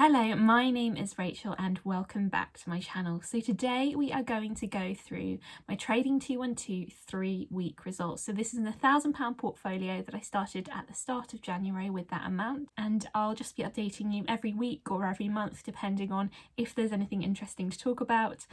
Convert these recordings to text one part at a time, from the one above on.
Hello, my name is Rachel and welcome back to my channel. So today we are going to go through my Trading 212 3-week results. So this is an £1,000 portfolio that I started at the start of January with that amount, and I'll just be updating you every week or every month depending on if there's anything interesting to talk about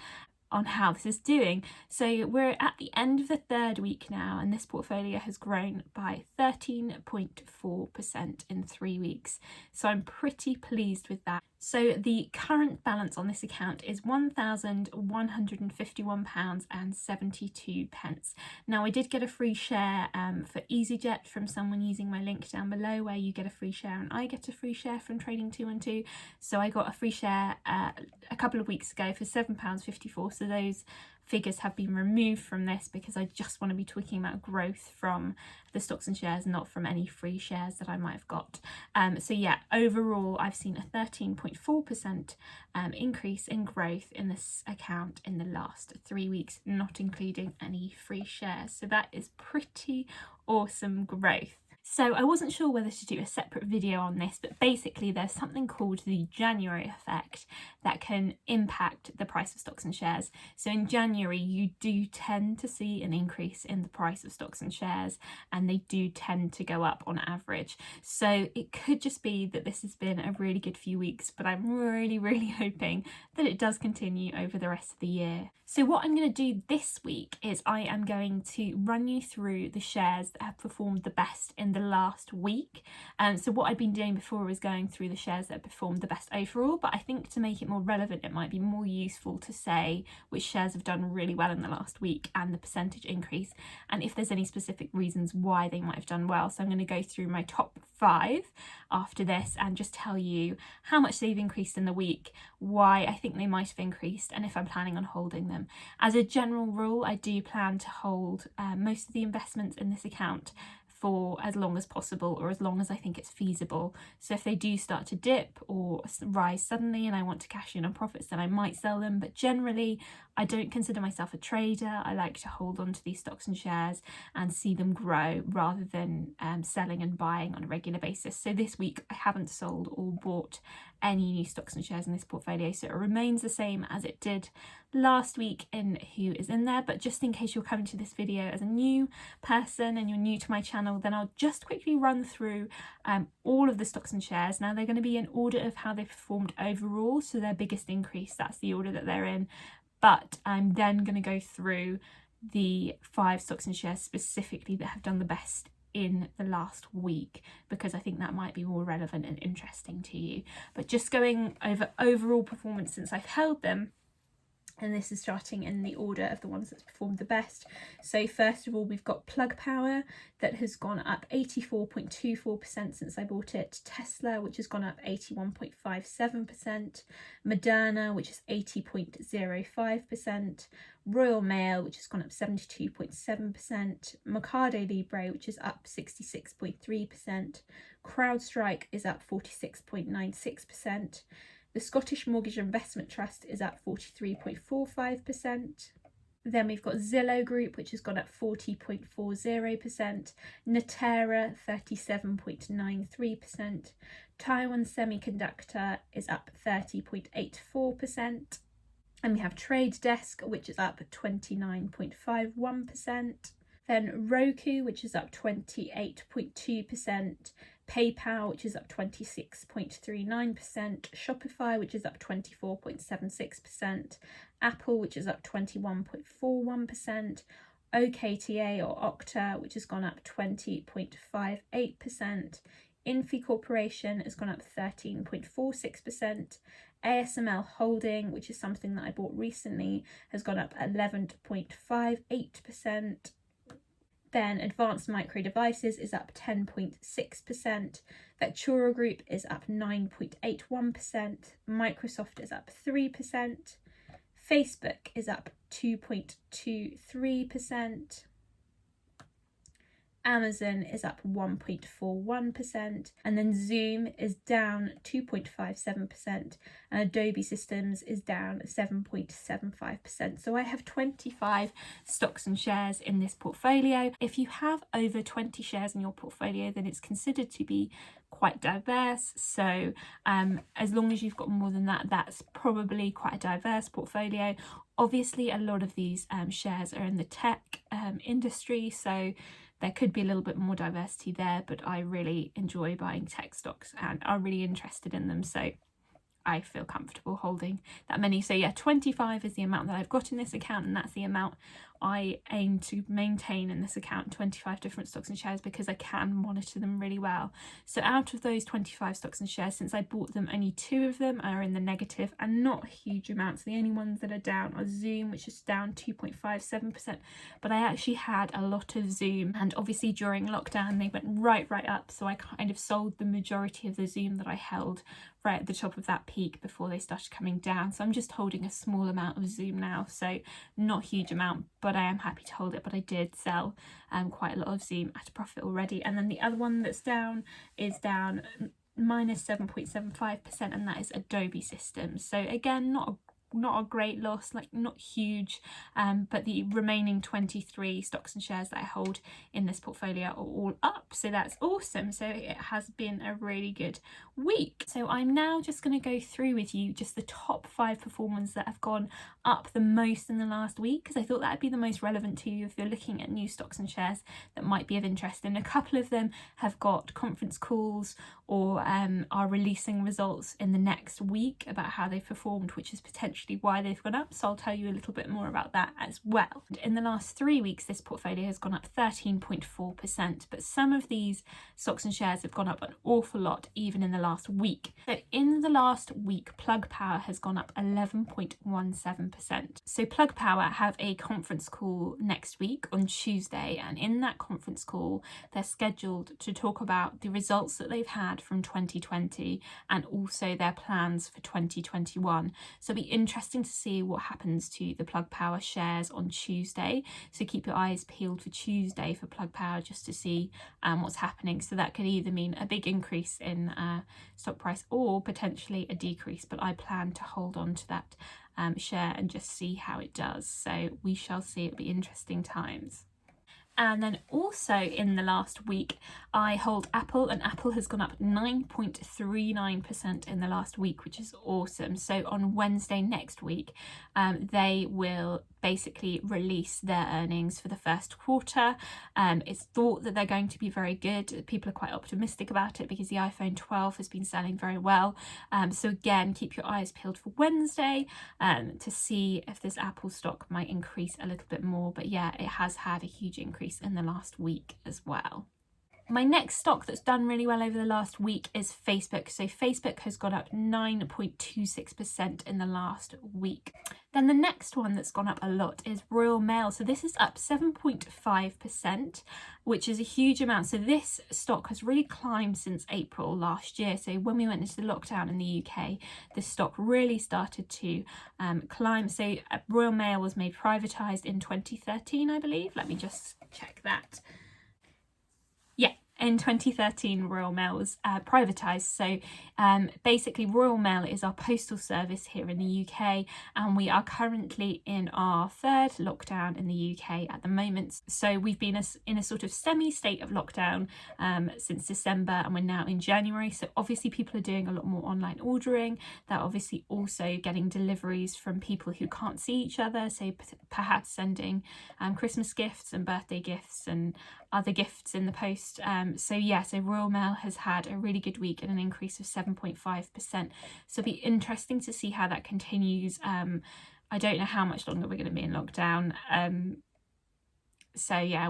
on how this is doing. So we're at the end of the third week now, and this portfolio has grown by 13.4% in 3 weeks. So I'm pretty pleased with that. So the current balance on this account is £1,151.72. Now I did get a free share for EasyJet from someone using my link down below, where you get a free share and I get a free share from Trading 212. So I got a free share a couple of weeks ago for £7.54. So those figures have been removed from this because I just want to be talking about growth from the stocks and shares, not from any free shares that I might have got. So yeah, overall I've seen a 13.4% increase in growth in this account in the last 3 weeks, not including any free shares. So that is pretty awesome growth. So I wasn't sure whether to do a separate video on this, but basically there's something called the January effect that can impact the price of stocks and shares. So in January, you do tend to see an increase in the price of stocks and shares, and they do tend to go up on average. So it could just be that this has been a really good few weeks, but I'm really hoping that it does continue over the rest of the year. So what I'm going to do this week is I am going to run you through the shares that have performed the best in the last week. So what I've been doing before was going through the shares that have performed the best overall, but I think to make it more relevant, it might be more useful to say which shares have done really well in the last week and the percentage increase, and if there's any specific reasons why they might have done well. So I'm going to go through my top 5 after this and just tell you how much they've increased in the week, why I think they might have increased, and if I'm planning on holding them. As a general rule, I do plan to hold most of the investments in this account for as long as possible, or as long as I think it's feasible. So if they do start to dip or rise suddenly and I want to cash in on profits, then I might sell them. But generally, I don't consider myself a trader. I like to hold on to these stocks and shares and see them grow rather than selling and buying on a regular basis. So this week I haven't sold or bought any new stocks and shares in this portfolio, so it remains the same as it did last week in who is in there. But just in case you're coming to this video as a new person and you're new to my channel, then I'll just quickly run through all of the stocks and shares. Now they're going to be in order of how they performed overall, so their biggest increase, that's the order that they're in. But I'm then going to go through the 5 stocks and shares specifically that have done the best in the last week, because I think that might be more relevant and interesting to you. But just going over overall performance since I've held them, and this is starting in the order of the ones that's performed the best. So first of all, we've got Plug Power that has gone up 84.24% since I bought it. Tesla, which has gone up 81.57%. Moderna, which is 80.05%. Royal Mail, which has gone up 72.7%. Mercado Libre, which is up 66.3%. CrowdStrike is up 46.96%. The Scottish Mortgage Investment Trust is up 43.45%. Then we've got Zillow Group, which has gone up 40.40%. Natera, 37.93%. Taiwan Semiconductor is up 30.84%. And we have Trade Desk, which is up 29.51%. Then Roku, which is up 28.2%. PayPal, which is up 26.39%. Shopify, which is up 24.76%. Apple, which is up 21.41%. OKTA or Okta, which has gone up 20.58%. Infi Corporation has gone up 13.46%. ASML Holding, which is something that I bought recently, has gone up 11.58%. Then Advanced Micro Devices is up 10.6%. Vectura Group is up 9.81%. Microsoft is up 3%. Facebook is up 2.23%. Amazon is up 1.41%, and then Zoom is down 2.57%, and Adobe Systems is down 7.75%. So I have 25 stocks and shares in this portfolio. If you have over 20 shares in your portfolio, then it's considered to be quite diverse. So as long as you've got more than that, that's probably quite a diverse portfolio. Obviously, a lot of these shares are in the tech industry, so there could be a little bit more diversity there, but I really enjoy buying tech stocks and are really interested in them, so I feel comfortable holding that many. So yeah, 25 is the amount that I've got in this account, and that's the amount I aim to maintain in this account, 25 different stocks and shares, because I can monitor them really well. So out of those 25 stocks and shares, since I bought them, only 2 of them are in the negative, and not huge amounts. The only ones that are down are Zoom, which is down 2.57%, but I actually had a lot of Zoom, and obviously during lockdown they went right up, so I kind of sold the majority of the Zoom that I held right at the top of that peak before they started coming down. So I'm just holding a small amount of Zoom now, so not a huge amount, but I am happy to hold it. But I did sell quite a lot of Zoom at a profit already. And then the other one that's down is down minus 7.75%, and that is Adobe Systems. So again, not a great loss, like not huge, but the remaining 23 stocks and shares that I hold in this portfolio are all up, so that's awesome. So it has been a really good week. So I'm now just going to go through with you just the top 5 performers that have gone up the most in the last week, because I thought that would be the most relevant to you if you're looking at new stocks and shares that might be of interest. And a couple of them have got conference calls or are releasing results in the next week about how they've performed, which is potentially why they've gone up, so I'll tell you a little bit more about that as well. In the last 3 weeks, this portfolio has gone up 13.4%, but some of these stocks and shares have gone up an awful lot even in the last week. So in the last week, Plug Power has gone up 11.17%. So Plug Power have a conference call next week on Tuesday, and in that conference call they're scheduled to talk about the results that they've had from 2020 and also their plans for 2021. So it'll be interesting to see what happens to the Plug Power shares on Tuesday, so keep your eyes peeled for Tuesday for Plug Power just to see what's happening. So that could either mean a big increase in stock price or potentially a decrease, but I plan to hold on to that share and just see how it does. So we shall see. It'll be interesting times. And then also in the last week, I hold Apple, and Apple has gone up 9.39% in the last week, which is awesome. So on Wednesday next week, they will basically release their earnings for the first quarter. It's thought that they're going to be very good. People are quite optimistic about it because the iPhone 12 has been selling very well. So again, keep your eyes peeled for Wednesday to see if this Apple stock might increase a little bit more. But yeah, it has had a huge increase in the last week as well. My next stock that's done really well over the last week is Facebook. So Facebook has gone up 9.26% in the last week. Then the next one that's gone up a lot is Royal Mail. So this is up 7.5%, which is a huge amount. So this stock has really climbed since April last year. So when we went into the lockdown in the UK, the stock really started to climb. So Royal Mail was made privatised in 2013, I believe. Let me just check that. Yeah, in 2013 Royal Mail was privatised. So basically Royal Mail is our postal service here in the UK, and we are currently in our 3rd lockdown in the UK at the moment. So we've been in a sort of semi-state of lockdown since December, and we're now in January. So obviously people are doing a lot more online ordering. They're obviously also getting deliveries from people who can't see each other, so perhaps sending Christmas gifts and birthday gifts and other gifts in the post. So Royal Mail has had a really good week and an increase of 7.5%. So it'll be interesting to see how that continues. I don't know how much longer we're going to be in lockdown.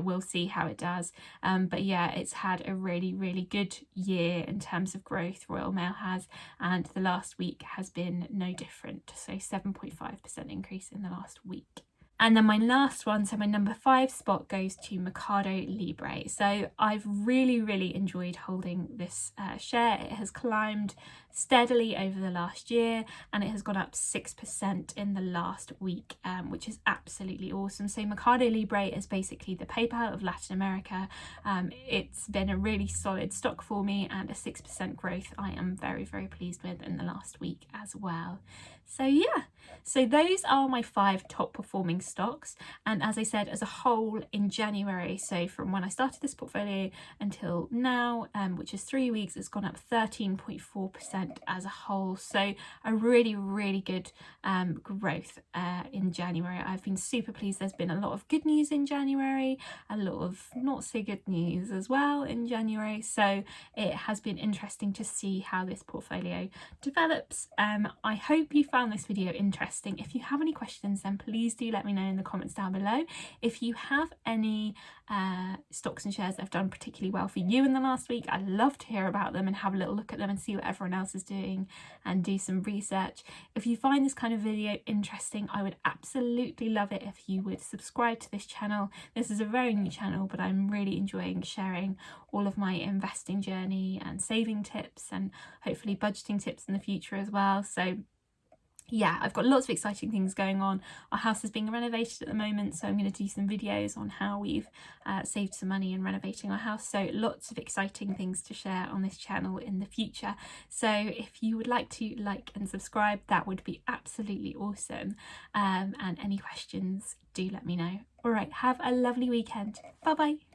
We'll see how it does. But yeah, it's had a really, really good year in terms of growth, Royal Mail has, and the last week has been no different. So 7.5% increase in the last week. And then my last one, so my number 5 spot, goes to Mercado Libre. So I've really enjoyed holding this share. It has climbed steadily over the last year, and it has gone up 6% in the last week, which is absolutely awesome. So Mercado Libre is basically the PayPal of Latin America. It's been a really solid stock for me, and a 6% growth I am very pleased with in the last week as well. So yeah, so those are my 5 top performing stocks. And as I said, as a whole in January, so from when I started this portfolio until now, which is 3 weeks, it's gone up 13.4% as a whole. So a really good growth in January. I've been super pleased. There's been a lot of good news in January, a lot of not so good news as well in January. So it has been interesting to see how this portfolio develops. I hope you found this video interesting. If you have any questions, then please do let me know in the comments down below. If you have any stocks and shares that have done particularly well for you in the last week, I'd love to hear about them and have a little look at them and see what everyone else is doing and do some research. If you find this kind of video interesting, I would absolutely love it if you would subscribe to this channel. This is a very new channel, but I'm really enjoying sharing all of my investing journey and saving tips and hopefully budgeting tips in the future as well. So yeah, I've got lots of exciting things going on. Our house is being renovated at the moment, so I'm going to do some videos on how we've saved some money in renovating our house. So lots of exciting things to share on this channel in the future. So if you would like to like and subscribe, that would be absolutely awesome. And any questions, do let me know. All right, have a lovely weekend. Bye bye.